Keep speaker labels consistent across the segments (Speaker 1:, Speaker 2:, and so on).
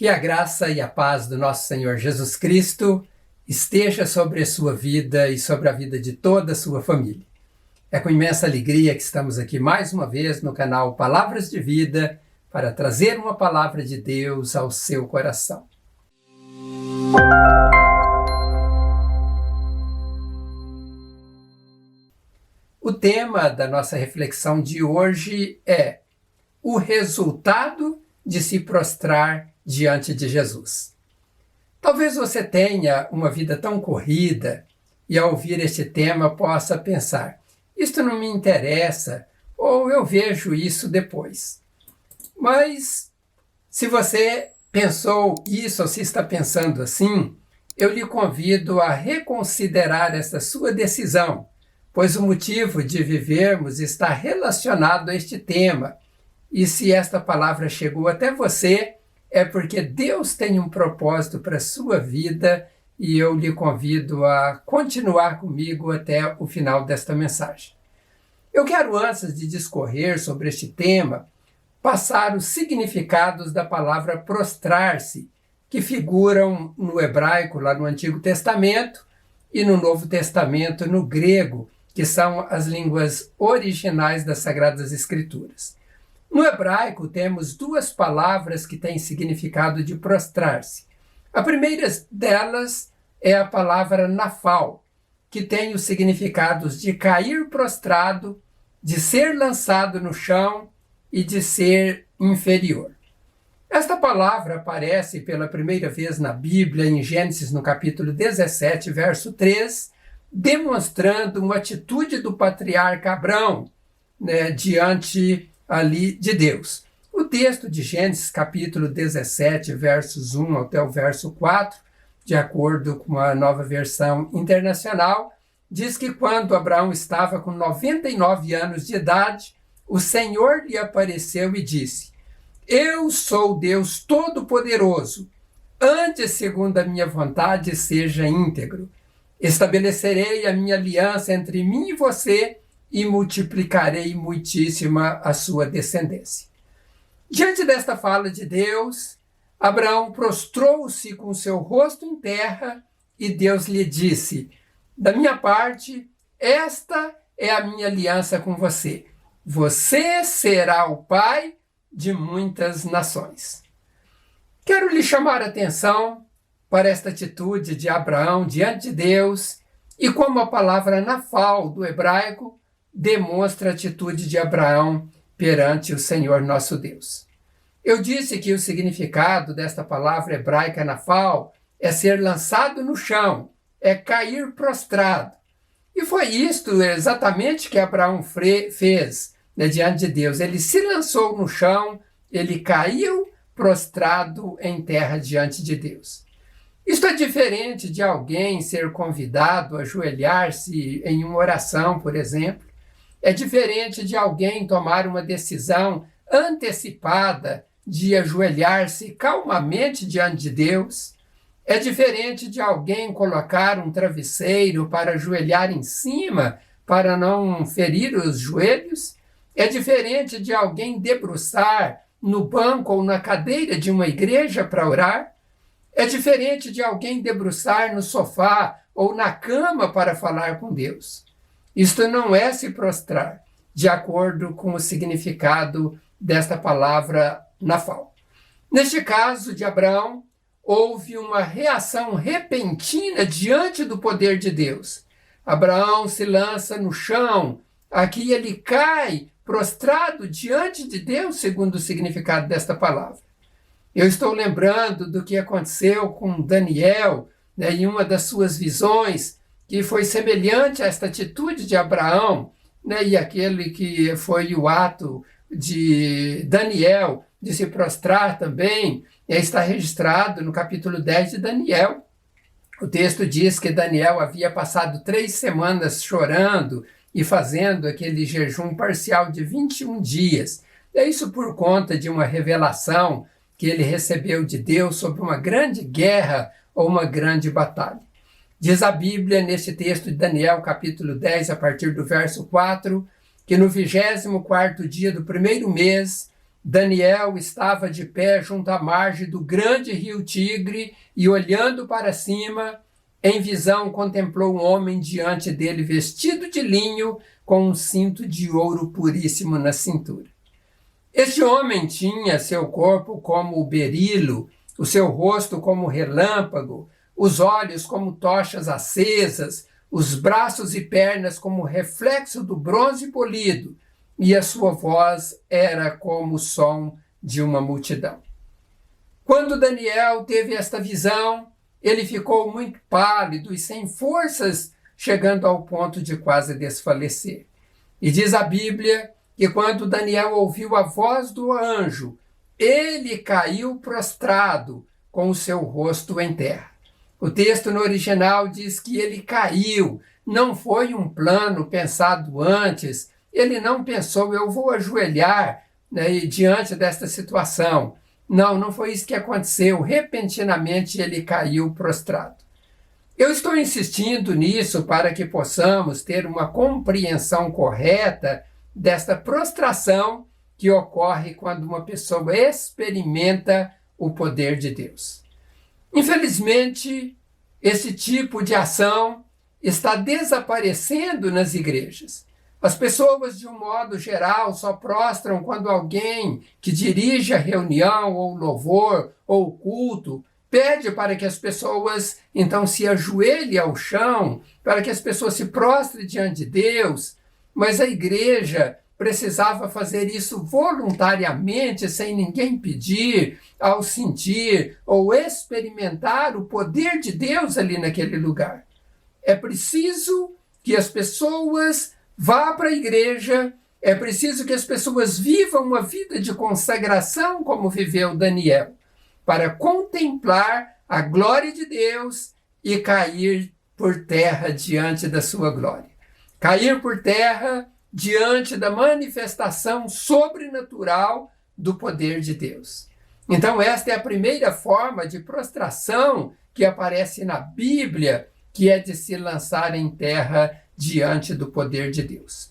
Speaker 1: Que a graça e a paz do nosso Senhor Jesus Cristo esteja sobre a sua vida e sobre a vida de toda a sua família. É com imensa alegria que estamos aqui mais uma vez no canal Palavras de Vida para trazer uma palavra de Deus ao seu coração. O tema da nossa reflexão de hoje é o resultado de se prostrar diante de Jesus. Talvez você tenha uma vida tão corrida e ao ouvir este tema possa pensar, isto não me interessa ou eu vejo isso depois. Mas se você pensou isso ou se está pensando assim, eu lhe convido a reconsiderar essa sua decisão, pois o motivo de vivermos está relacionado a este tema. E se esta palavra chegou até você, é porque Deus tem um propósito para a sua vida e eu lhe convido a continuar comigo até o final desta mensagem. Eu quero, antes de discorrer sobre este tema, passar os significados da palavra prostrar-se, que figuram no hebraico, lá no Antigo Testamento, e no Novo Testamento, no grego, que são as línguas originais das Sagradas Escrituras. No hebraico, temos duas palavras que têm significado de prostrar-se. A primeira delas é a palavra nafal, que tem os significados de cair prostrado, de ser lançado no chão e de ser inferior. Esta palavra aparece pela primeira vez na Bíblia, em Gênesis, no capítulo 17, verso 3, demonstrando uma atitude do patriarca Abrão, diante ali de Deus. O texto de Gênesis, capítulo 17, versos 1 até o verso 4, de acordo com a Nova Versão Internacional, diz que quando Abraão estava com 99 anos de idade, o Senhor lhe apareceu e disse: Eu sou Deus Todo-Poderoso, ande segundo a minha vontade e seja íntegro. Estabelecerei a minha aliança entre mim e você e multiplicarei muitíssima a sua descendência. Diante desta fala de Deus, Abraão prostrou-se com seu rosto em terra e Deus lhe disse: Da minha parte, esta é a minha aliança com você. Você será o pai de muitas nações. Quero lhe chamar a atenção para esta atitude de Abraão diante de Deus e como a palavra nafal do hebraico demonstra a atitude de Abraão perante o Senhor nosso Deus. Eu disse que o significado desta palavra hebraica nafal é ser lançado no chão, é cair prostrado. E foi isto exatamente que Abraão fez diante de Deus. Ele se lançou no chão, ele caiu prostrado em terra diante de Deus. Isto é diferente de alguém ser convidado a ajoelhar-se em uma oração, por exemplo. É diferente de alguém tomar uma decisão antecipada de ajoelhar-se calmamente diante de Deus. É diferente de alguém colocar um travesseiro para ajoelhar em cima, para não ferir os joelhos. É diferente de alguém debruçar no banco ou na cadeira de uma igreja para orar. É diferente de alguém debruçar no sofá ou na cama para falar com Deus. Isto não é se prostrar, de acordo com o significado desta palavra nafal. Neste caso de Abraão, houve uma reação repentina diante do poder de Deus. Abraão se lança no chão, aqui ele cai prostrado diante de Deus, segundo o significado desta palavra. Eu estou lembrando do que aconteceu com Daniel, em uma das suas visões, que foi semelhante a esta atitude de Abraão, e aquele que foi o ato de Daniel de se prostrar também, está registrado no capítulo 10 de Daniel. O texto diz que Daniel havia passado 3 semanas chorando e fazendo aquele jejum parcial de 21 dias. É isso por conta de uma revelação que ele recebeu de Deus sobre uma grande guerra ou uma grande batalha. Diz a Bíblia, neste texto de Daniel, capítulo 10, a partir do verso 4, que no 24º dia do primeiro mês, Daniel estava de pé junto à margem do grande rio Tigre e, olhando para cima, em visão contemplou um homem diante dele vestido de linho com um cinto de ouro puríssimo na cintura. Este homem tinha seu corpo como o berilo, o seu rosto como relâmpago, os olhos como tochas acesas, os braços e pernas como reflexo do bronze polido, e a sua voz era como o som de uma multidão. Quando Daniel teve esta visão, ele ficou muito pálido e sem forças, chegando ao ponto de quase desfalecer. E diz a Bíblia que quando Daniel ouviu a voz do anjo, ele caiu prostrado com o seu rosto em terra. O texto no original diz que ele caiu, não foi um plano pensado antes, ele não pensou, eu vou ajoelhar, né, diante desta situação. Não foi isso que aconteceu, repentinamente ele caiu prostrado. Eu estou insistindo nisso para que possamos ter uma compreensão correta desta prostração que ocorre quando uma pessoa experimenta o poder de Deus. Infelizmente, esse tipo de ação está desaparecendo nas igrejas. As pessoas, de um modo geral, só prostram quando alguém que dirige a reunião, ou louvor, ou culto, pede para que as pessoas, então, se ajoelhem ao chão, para que as pessoas se prostrem diante de Deus, mas a igreja precisava fazer isso voluntariamente, sem ninguém pedir, ao sentir ou experimentar o poder de Deus ali naquele lugar. É preciso que as pessoas vá para a igreja, é preciso que as pessoas vivam uma vida de consagração como viveu Daniel, para contemplar a glória de Deus e cair por terra diante da sua glória. Cair por terra diante da manifestação sobrenatural do poder de Deus. Então, esta é a primeira forma de prostração que aparece na Bíblia, que é de se lançar em terra diante do poder de Deus.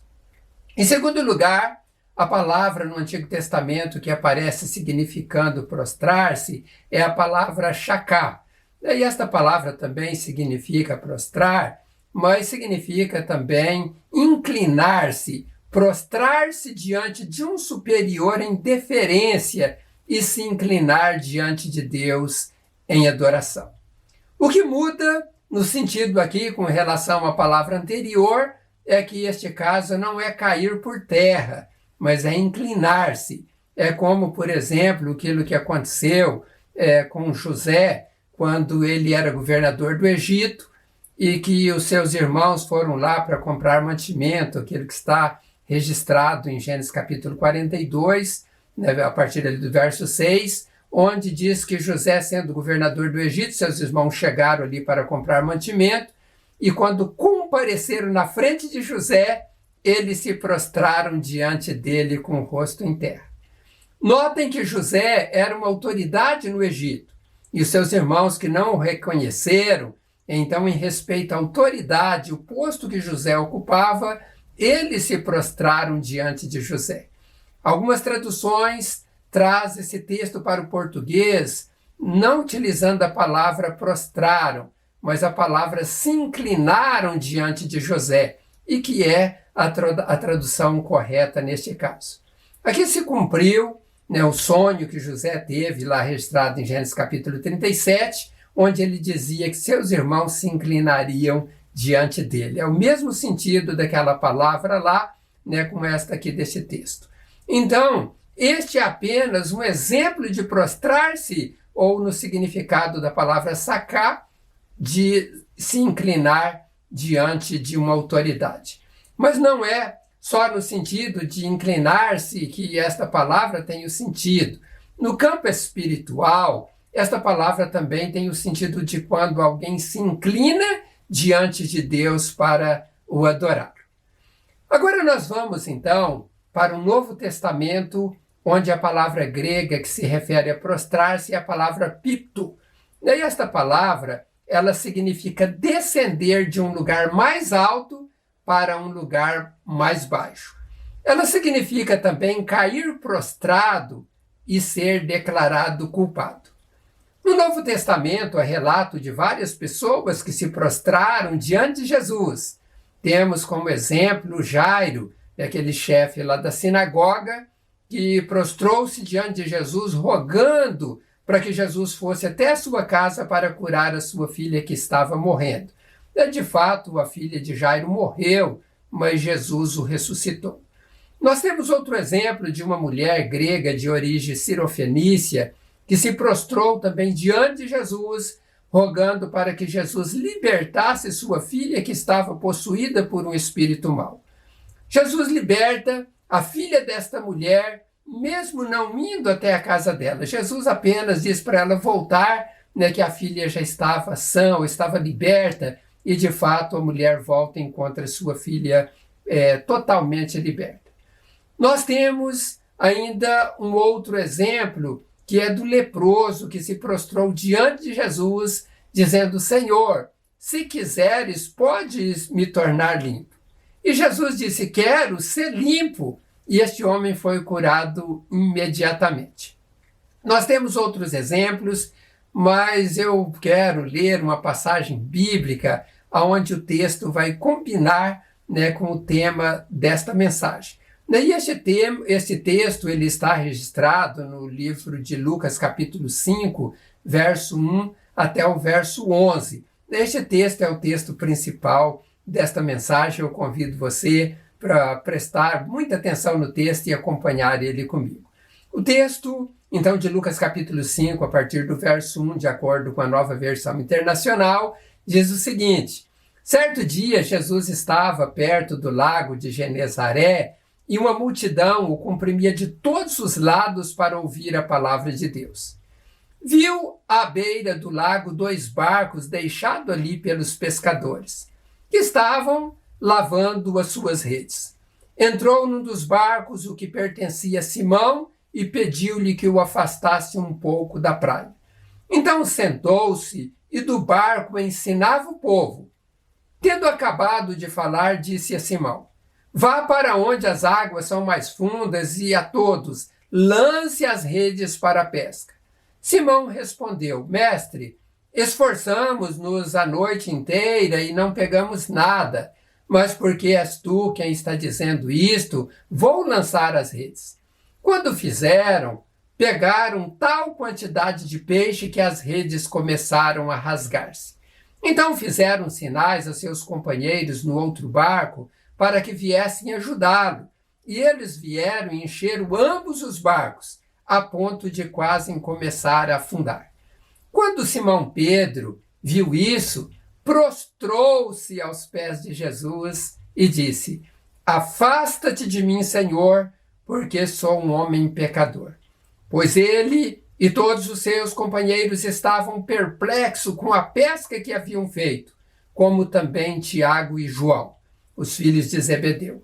Speaker 1: Em segundo lugar, a palavra no Antigo Testamento que aparece significando prostrar-se é a palavra shaká. E esta palavra também significa prostrar, mas significa também inclinar-se, prostrar-se diante de um superior em deferência e se inclinar diante de Deus em adoração. O que muda no sentido aqui com relação à palavra anterior é que este caso não é cair por terra, mas é inclinar-se. É como, por exemplo, aquilo que aconteceu com José, quando ele era governador do Egito, e que os seus irmãos foram lá para comprar mantimento, aquilo que está registrado em Gênesis capítulo 42, né, a partir ali do verso 6, onde diz que José, sendo governador do Egito, seus irmãos chegaram ali para comprar mantimento, e quando compareceram na frente de José, eles se prostraram diante dele com o rosto em terra. Notem que José era uma autoridade no Egito, e os seus irmãos que não o reconheceram, então, em respeito à autoridade, o posto que José ocupava, eles se prostraram diante de José. Algumas traduções trazem esse texto para o português, não utilizando a palavra prostraram, mas a palavra se inclinaram diante de José, e que é a tradução correta neste caso. Aqui se cumpriu, né, o sonho que José teve lá registrado em Gênesis capítulo 37, onde ele dizia que seus irmãos se inclinariam diante dele. É o mesmo sentido daquela palavra lá, né, com esta aqui deste texto. Então, este é apenas um exemplo de prostrar-se, ou no significado da palavra saká, de se inclinar diante de uma autoridade. Mas não é só no sentido de inclinar-se que esta palavra tem o sentido. No campo espiritual, esta palavra também tem o sentido de quando alguém se inclina diante de Deus para o adorar. Agora nós vamos, então, para o Novo Testamento, onde a palavra grega que se refere a prostrar-se é a palavra pipto. E esta palavra, ela significa descender de um lugar mais alto para um lugar mais baixo. Ela significa também cair prostrado e ser declarado culpado. No Novo Testamento há relato de várias pessoas que se prostraram diante de Jesus. Temos como exemplo Jairo, aquele chefe lá da sinagoga, que prostrou-se diante de Jesus, rogando para que Jesus fosse até a sua casa para curar a sua filha que estava morrendo. De fato, a filha de Jairo morreu, mas Jesus o ressuscitou. Nós temos outro exemplo de uma mulher grega de origem cirofenícia que se prostrou também diante de Jesus, rogando para que Jesus libertasse sua filha que estava possuída por um espírito mau. Jesus liberta a filha desta mulher, mesmo não indo até a casa dela. Jesus apenas diz para ela voltar, que a filha já estava sã, estava liberta, e de fato a mulher volta e encontra sua filha totalmente liberta. Nós temos ainda um outro exemplo, que é do leproso que se prostrou diante de Jesus, dizendo: Senhor, se quiseres, podes me tornar limpo. E Jesus disse: quero ser limpo. E este homem foi curado imediatamente. Nós temos outros exemplos, mas eu quero ler uma passagem bíblica onde o texto vai combinar, com o tema desta mensagem. E este texto ele está registrado no livro de Lucas, capítulo 5, verso 1 até o verso 11. Este texto é o texto principal desta mensagem. Eu convido você para prestar muita atenção no texto e acompanhar ele comigo. O texto, então, de Lucas, capítulo 5, a partir do verso 1, de acordo com a Nova Versão Internacional, diz o seguinte: certo dia, Jesus estava perto do lago de Genezaré, e uma multidão o comprimia de todos os lados para ouvir a palavra de Deus. Viu à beira do lago 2 barcos deixados ali pelos pescadores, que estavam lavando as suas redes. Entrou num dos barcos, o que pertencia a Simão, e pediu-lhe que o afastasse um pouco da praia. Então sentou-se e do barco ensinava o povo. Tendo acabado de falar, disse a Simão: vá para onde as águas são mais fundas e a todos lance as redes para a pesca. Simão respondeu: mestre, esforçamos-nos a noite inteira e não pegamos nada, mas porque és tu quem está dizendo isto, vou lançar as redes. Quando fizeram, pegaram tal quantidade de peixe que as redes começaram a rasgar-se. Então fizeram sinais a seus companheiros no outro barco, para que viessem ajudá-lo. E eles vieram e encheram ambos os barcos, a ponto de quase começar a afundar. Quando Simão Pedro viu isso, prostrou-se aos pés de Jesus e disse: afasta-te de mim, Senhor, porque sou um homem pecador. Pois ele e todos os seus companheiros estavam perplexos com a pesca que haviam feito, como também Tiago e João, os filhos de Zebedeu.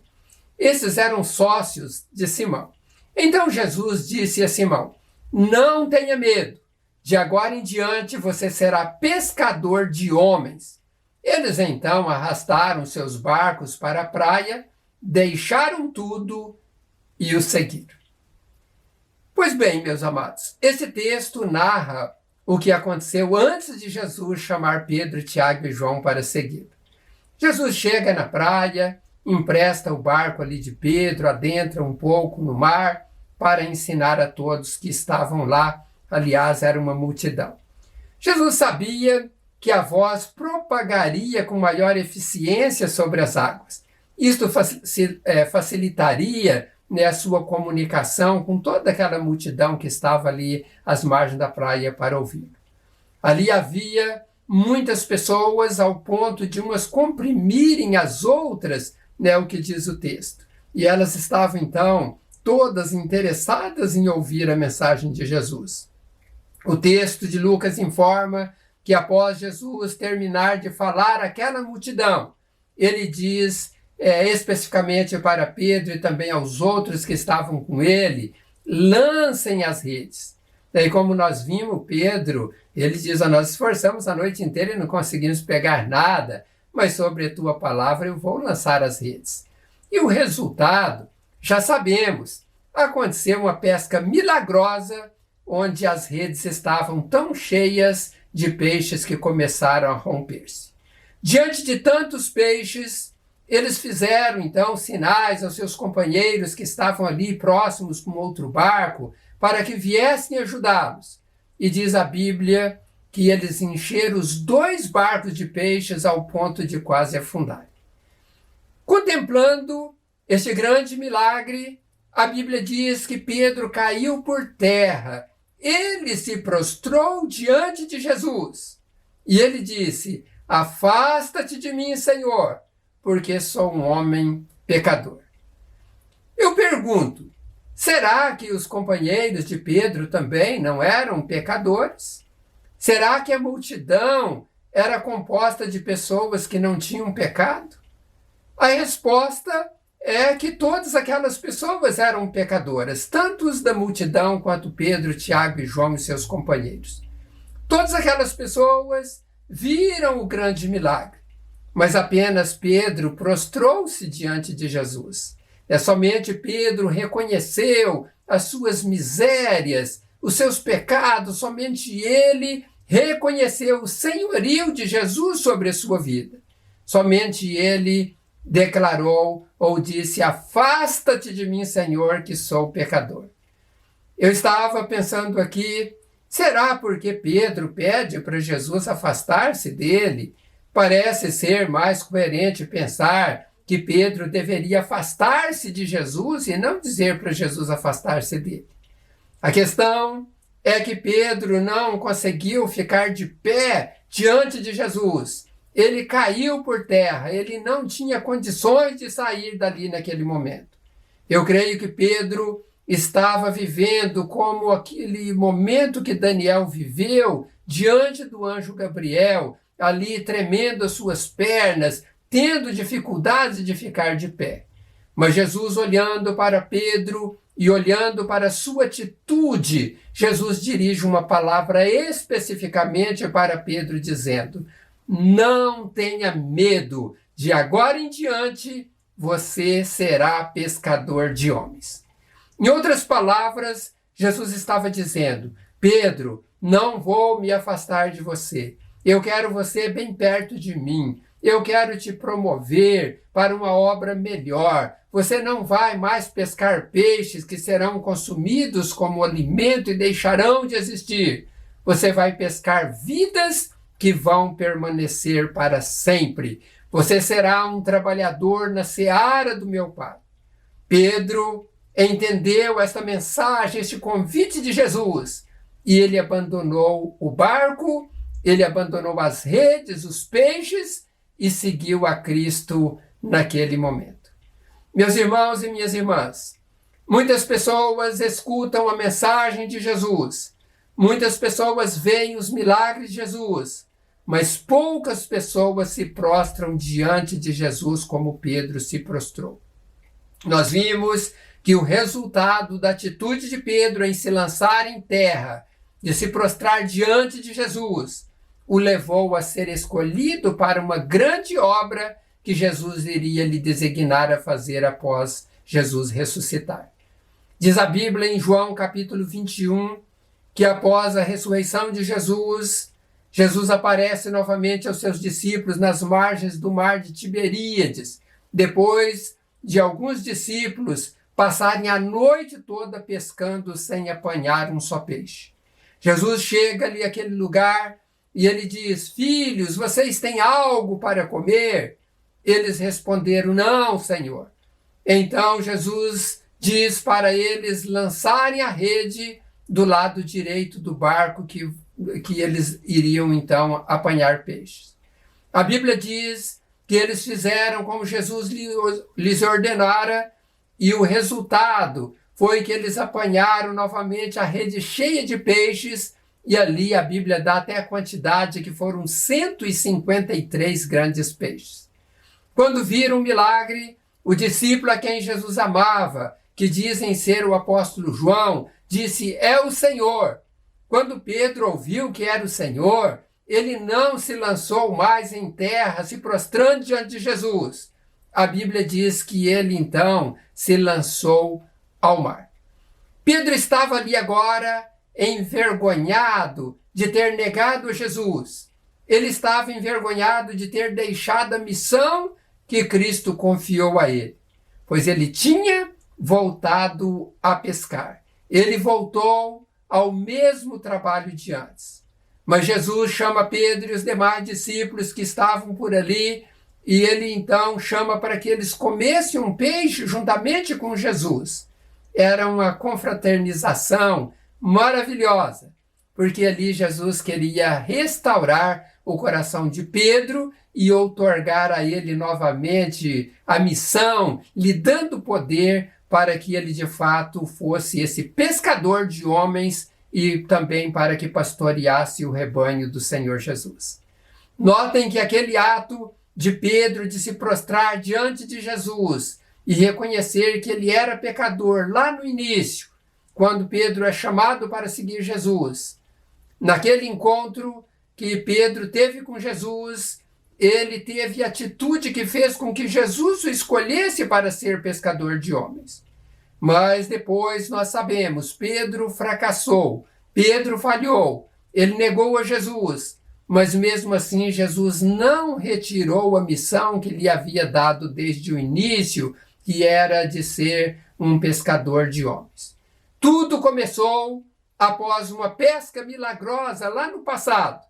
Speaker 1: Esses eram sócios de Simão. Então Jesus disse a Simão: não tenha medo, de agora em diante você será pescador de homens. Eles então arrastaram seus barcos para a praia, deixaram tudo e o seguiram. Pois bem, meus amados, esse texto narra o que aconteceu antes de Jesus chamar Pedro, Tiago e João para segui-lo. Jesus chega na praia, empresta o barco ali de Pedro, adentra um pouco no mar para ensinar a todos que estavam lá. Aliás, era uma multidão. Jesus sabia que a voz propagaria com maior eficiência sobre as águas. Isto facilitaria a sua comunicação com toda aquela multidão que estava ali às margens da praia para ouvir. Ali havia muitas pessoas ao ponto de umas comprimirem as outras, o que diz o texto. E elas estavam, então, todas interessadas em ouvir a mensagem de Jesus. O texto de Lucas informa que após Jesus terminar de falar àquela multidão, ele diz especificamente para Pedro e também aos outros que estavam com ele: lancem as redes. Daí, como nós vimos, Pedro, ele diz: nós esforçamos a noite inteira e não conseguimos pegar nada, mas sobre a tua palavra eu vou lançar as redes. E o resultado, Já sabemos, aconteceu uma pesca milagrosa, onde as redes estavam tão cheias de peixes que começaram a romper-se. Diante de tantos peixes, eles fizeram então sinais aos seus companheiros que estavam ali próximos com outro barco, para que viessem ajudá-los. E diz a Bíblia que eles encheram os 2 barcos de peixes ao ponto de quase afundar. Contemplando este grande milagre, a Bíblia diz que Pedro caiu por terra. Ele se prostrou diante de Jesus. E ele disse: afasta-te de mim, Senhor, porque sou um homem pecador. Eu pergunto, será que os companheiros de Pedro também não eram pecadores? Será que a multidão era composta de pessoas que não tinham pecado? A resposta é que todas aquelas pessoas eram pecadoras, tanto os da multidão quanto Pedro, Tiago e João e seus companheiros. Todas aquelas pessoas viram o grande milagre, mas apenas Pedro prostrou-se diante de Jesus. Somente Pedro reconheceu as suas misérias, os seus pecados, somente ele reconheceu o senhorio de Jesus sobre a sua vida. Somente ele declarou ou disse: afasta-te de mim, Senhor, que sou pecador. Eu estava pensando aqui, será porque Pedro pede para Jesus afastar-se dele? Parece ser mais coerente pensar que Pedro deveria afastar-se de Jesus e não dizer para Jesus afastar-se dele. A questão é que Pedro não conseguiu ficar de pé diante de Jesus. Ele caiu por terra, ele não tinha condições de sair dali naquele momento. Eu creio que Pedro estava vivendo como aquele momento que Daniel viveu diante do anjo Gabriel, ali tremendo as suas pernas, tendo dificuldades de ficar de pé. Mas Jesus, olhando para Pedro e olhando para a sua atitude, Jesus dirige uma palavra especificamente para Pedro, dizendo: não tenha medo, de agora em diante você será pescador de homens. Em outras palavras, Jesus estava dizendo: Pedro, não vou me afastar de você. Eu quero você bem perto de mim. Eu quero te promover para uma obra melhor. Você não vai mais pescar peixes que serão consumidos como alimento e deixarão de existir. Você vai pescar vidas que vão permanecer para sempre. Você será um trabalhador na seara do meu Pai. Pedro entendeu esta mensagem, este convite de Jesus, e ele abandonou o barco, ele abandonou as redes, os peixes, e seguiu a Cristo naquele momento. Meus irmãos e minhas irmãs, muitas pessoas escutam a mensagem de Jesus, muitas pessoas veem os milagres de Jesus, mas poucas pessoas se prostram diante de Jesus como Pedro se prostrou. Nós vimos que o resultado da atitude de Pedro em se lançar em terra, de se prostrar diante de Jesus, o levou a ser escolhido para uma grande obra que Jesus iria lhe designar a fazer após Jesus ressuscitar. Diz a Bíblia em João capítulo 21, que após a ressurreição de Jesus, Jesus aparece novamente aos seus discípulos nas margens do mar de Tiberíades, depois de alguns discípulos passarem a noite toda pescando sem apanhar um só peixe. Jesus chega ali àquele lugar e ele diz: filhos, vocês têm algo para comer? Eles responderam: não, Senhor. Então Jesus diz para eles lançarem a rede do lado direito do barco que eles iriam então apanhar peixes. A Bíblia diz que eles fizeram como Jesus lhes ordenara, e o resultado foi que eles apanharam novamente a rede cheia de peixes, e ali a Bíblia dá até a quantidade, que foram 153 grandes peixes. Quando viram o milagre, o discípulo a quem Jesus amava, que dizem ser o apóstolo João, disse: é o Senhor. Quando Pedro ouviu que era o Senhor, ele não se lançou mais em terra, se prostrando diante de Jesus. a Bíblia diz que ele então se lançou ao mar. Pedro estava ali agora envergonhado de ter negado Jesus. Ele estava envergonhado de ter deixado a missão que Cristo confiou a ele, pois ele tinha voltado a pescar. Ele voltou ao mesmo trabalho de antes. Mas Jesus chama Pedro e os demais discípulos que estavam por ali, e ele então chama para que eles comessem um peixe juntamente com Jesus. Era uma confraternização maravilhosa, porque ali Jesus queria restaurar o coração de Pedro e outorgar a ele novamente a missão, lhe dando poder para que ele de fato fosse esse pescador de homens e também para que pastoreasse o rebanho do Senhor Jesus. Notem que aquele ato de Pedro de se prostrar diante de Jesus e reconhecer que ele era pecador lá no início, quando Pedro é chamado para seguir Jesus, naquele encontro que Pedro teve com Jesus, ele teve a atitude que fez com que Jesus o escolhesse para ser pescador de homens. Mas depois nós sabemos, Pedro fracassou, Pedro falhou, ele negou a Jesus, mas mesmo assim Jesus não retirou a missão que lhe havia dado desde o início, que era de ser um pescador de homens. Tudo começou após uma pesca milagrosa lá no passado.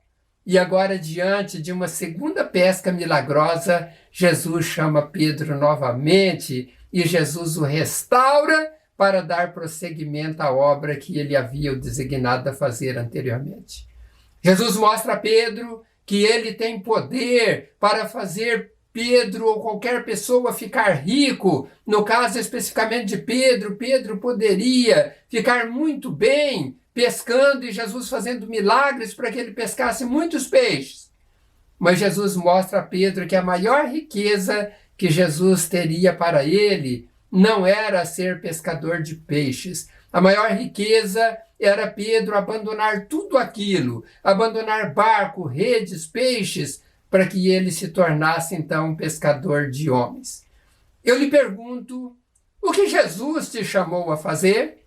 Speaker 1: E agora, diante de uma segunda pesca milagrosa, Jesus chama Pedro novamente e Jesus o restaura para dar prosseguimento à obra que ele havia o designado a fazer anteriormente. Jesus mostra a Pedro que ele tem poder para fazer Pedro ou qualquer pessoa ficar rico. No caso especificamente de Pedro, Pedro poderia ficar muito bem pescando e Jesus fazendo milagres para que ele pescasse muitos peixes. Mas Jesus mostra a Pedro que a maior riqueza que Jesus teria para ele não era ser pescador de peixes. A maior riqueza era Pedro abandonar tudo aquilo, abandonar barco, redes, peixes, para que ele se tornasse então um pescador de homens. Eu lhe pergunto, o que Jesus te chamou a fazer?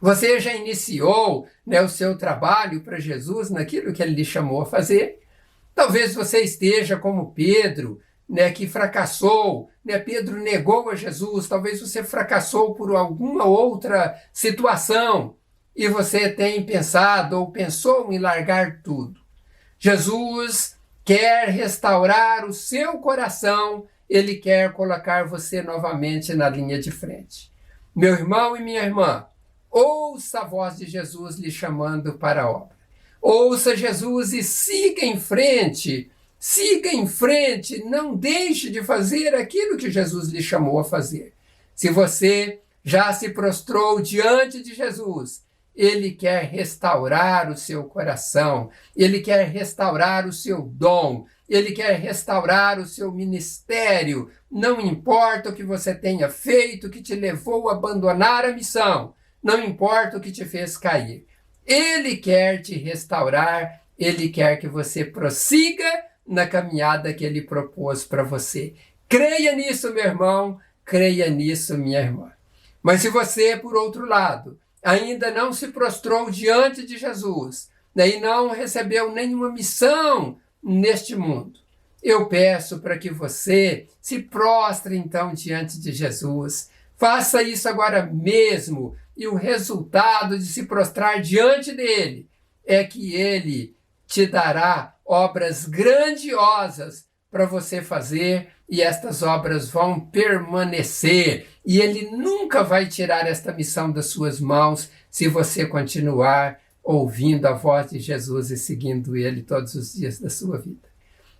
Speaker 1: Você já iniciou, o seu trabalho para Jesus naquilo que ele lhe chamou a fazer? Talvez você esteja como Pedro, que fracassou, Pedro negou a Jesus, talvez você fracassou por alguma outra situação e você tem pensado ou pensou em largar tudo. Jesus quer restaurar o seu coração, ele quer colocar você novamente na linha de frente. Meu irmão e minha irmã, ouça a voz de Jesus lhe chamando para a obra. Ouça Jesus e siga em frente. Siga em frente, não deixe de fazer aquilo que Jesus lhe chamou a fazer. Se você já se prostrou diante de Jesus, ele quer restaurar o seu coração, ele quer restaurar o seu dom, ele quer restaurar o seu ministério. Não importa o que você tenha feito que te levou a abandonar a missão, não importa o que te fez cair. Ele quer te restaurar, ele quer que você prossiga na caminhada que ele propôs para você. Creia nisso, meu irmão, creia nisso, minha irmã. Mas se você, por outro lado, ainda não se prostrou diante de Jesus, e não recebeu nenhuma missão neste mundo, eu peço para que você se prostre então diante de Jesus. Faça isso agora mesmo, e o resultado de se prostrar diante dele é que ele te dará obras grandiosas para você fazer, e estas obras vão permanecer, e ele nunca vai tirar esta missão das suas mãos se você continuar ouvindo a voz de Jesus e seguindo ele todos os dias da sua vida.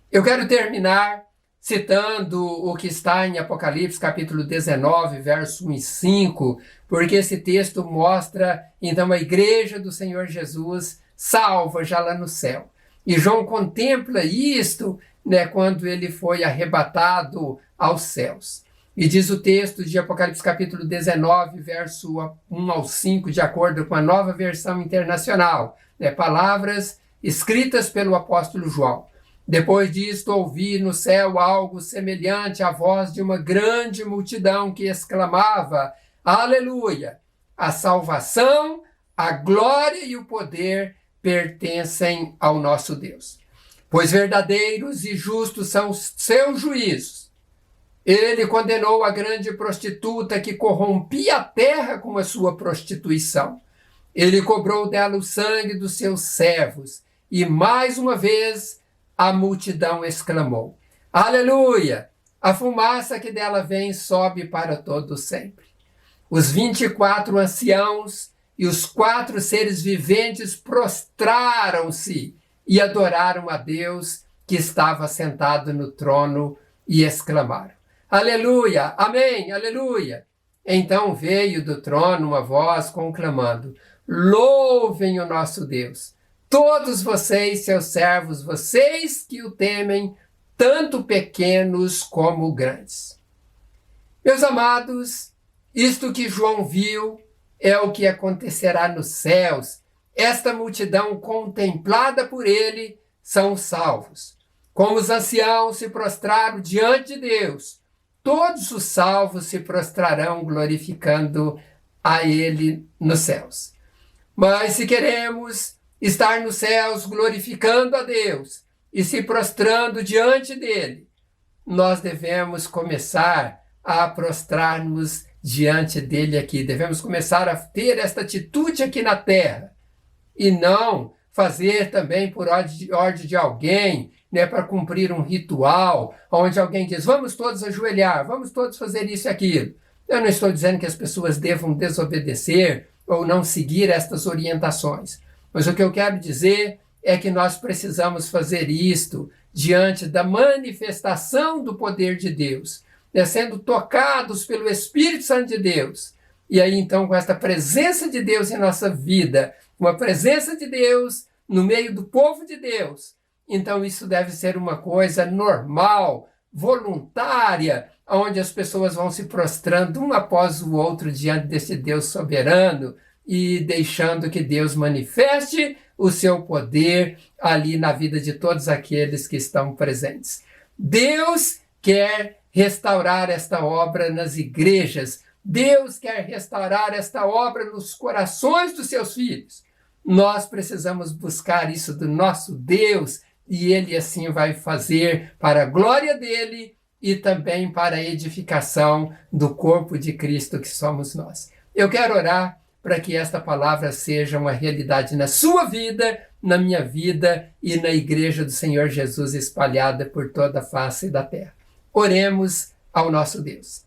Speaker 1: Eu quero terminar citando o que está em Apocalipse capítulo 19, verso 1 e 5, porque esse texto mostra então a igreja do Senhor Jesus salva já lá no céu. E João contempla isto, quando ele foi arrebatado aos céus. E diz o texto de Apocalipse capítulo 19, verso 1 ao 5, de acordo com a Nova Versão Internacional, palavras escritas pelo apóstolo João. Depois disto, ouvi no céu algo semelhante à voz de uma grande multidão que exclamava: Aleluia! A salvação, a glória e o poder pertencem ao nosso Deus. Pois verdadeiros e justos são os seus juízos. Ele condenou a grande prostituta que corrompia a terra com a sua prostituição. Ele cobrou dela o sangue dos seus servos. E mais uma vez a multidão exclamou: Aleluia! A fumaça que dela vem sobe para todo sempre. Os 24 anciãos e os 4 seres viventes prostraram-se e adoraram a Deus que estava sentado no trono e exclamaram: Aleluia! Amém! Aleluia! Então veio do trono uma voz conclamando: Louvem o nosso Deus! Todos vocês, seus servos, vocês que o temem, tanto pequenos como grandes. Meus amados, isto que João viu é o que acontecerá nos céus. Esta multidão contemplada por ele são salvos. Como os anciãos se prostraram diante de Deus, todos os salvos se prostrarão glorificando a ele nos céus. Mas se queremos estar nos céus glorificando a Deus e se prostrando diante dele, nós devemos começar a prostrar-nos diante dele aqui. Devemos começar a ter esta atitude aqui na terra e não fazer também por ordem de alguém, para cumprir um ritual, onde alguém diz: vamos todos ajoelhar, vamos todos fazer isso e aquilo. Eu não estou dizendo que as pessoas devam desobedecer ou não seguir estas orientações. Mas o que eu quero dizer é que nós precisamos fazer isto diante da manifestação do poder de Deus, sendo tocados pelo Espírito Santo de Deus. E aí, então, com esta presença de Deus em nossa vida, uma presença de Deus no meio do povo de Deus, então isso deve ser uma coisa normal, voluntária, onde as pessoas vão se prostrando um após o outro diante desse Deus soberano, e deixando que Deus manifeste o seu poder ali na vida de todos aqueles que estão presentes. Deus quer restaurar esta obra nas igrejas. Deus quer restaurar esta obra nos corações dos seus filhos. Nós precisamos buscar isso do nosso Deus e Ele assim vai fazer para a glória dEle e também para a edificação do corpo de Cristo que somos nós. Eu quero orar para que esta palavra seja uma realidade na sua vida, na minha vida e na igreja do Senhor Jesus espalhada por toda a face da terra. Oremos ao nosso Deus.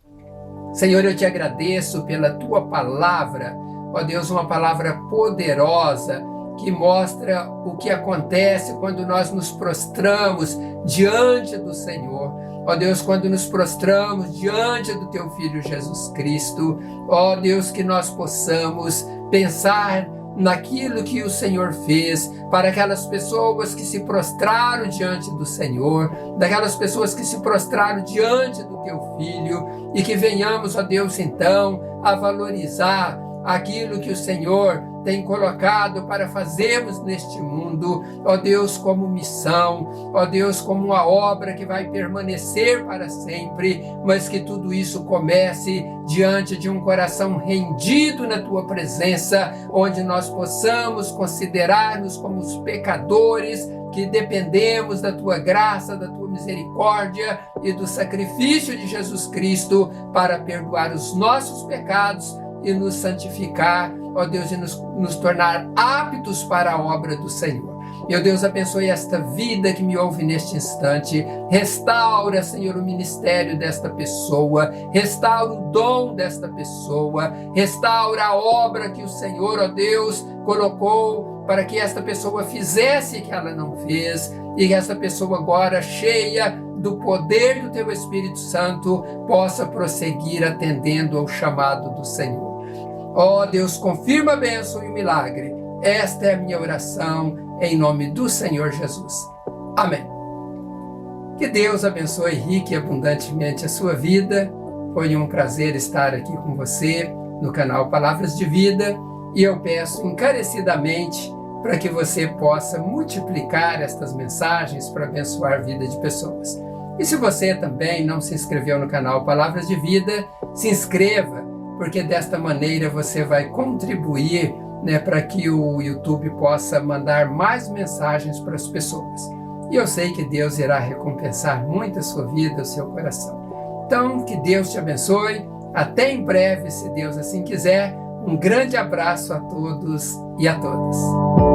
Speaker 1: Senhor, eu te agradeço pela tua palavra, ó Deus, uma palavra poderosa que mostra o que acontece quando nós nos prostramos diante do Senhor. Ó Deus, quando nos prostramos diante do Teu Filho Jesus Cristo, ó Deus, que nós possamos pensar naquilo que o Senhor fez para aquelas pessoas que se prostraram diante do Senhor, daquelas pessoas que se prostraram diante do Teu Filho, e que venhamos, ó Deus, então, a valorizar aquilo que o Senhor tem colocado para fazermos neste mundo, ó Deus, como missão, ó Deus, como uma obra que vai permanecer para sempre, mas que tudo isso comece diante de um coração rendido na Tua presença, onde nós possamos considerar-nos como os pecadores que dependemos da Tua graça, da Tua misericórdia e do sacrifício de Jesus Cristo para perdoar os nossos pecados e nos santificar, ó Deus, e nos tornar aptos para a obra do Senhor. Meu Deus, abençoe esta vida que me ouve neste instante. Restaura, Senhor, o ministério desta pessoa. Restaura o dom desta pessoa. Restaura a obra que o Senhor, ó Deus, colocou para que esta pessoa fizesse que ela não fez. E que esta pessoa agora, cheia do poder do Teu Espírito Santo, possa prosseguir atendendo ao chamado do Senhor. Ó Deus, confirma a bênção e o milagre. Esta é a minha oração, em nome do Senhor Jesus. Amém. Que Deus abençoe rica e abundantemente a sua vida. Foi um prazer estar aqui com você no canal Palavras de Vida. E eu peço encarecidamente para que você possa multiplicar estas mensagens para abençoar a vida de pessoas. E se você também não se inscreveu no canal Palavras de Vida, se inscreva, porque desta maneira você vai contribuir, para que o YouTube possa mandar mais mensagens para as pessoas. E eu sei que Deus irá recompensar muito a sua vida, o seu coração. Então, que Deus te abençoe. Até em breve, se Deus assim quiser. Um grande abraço a todos e a todas.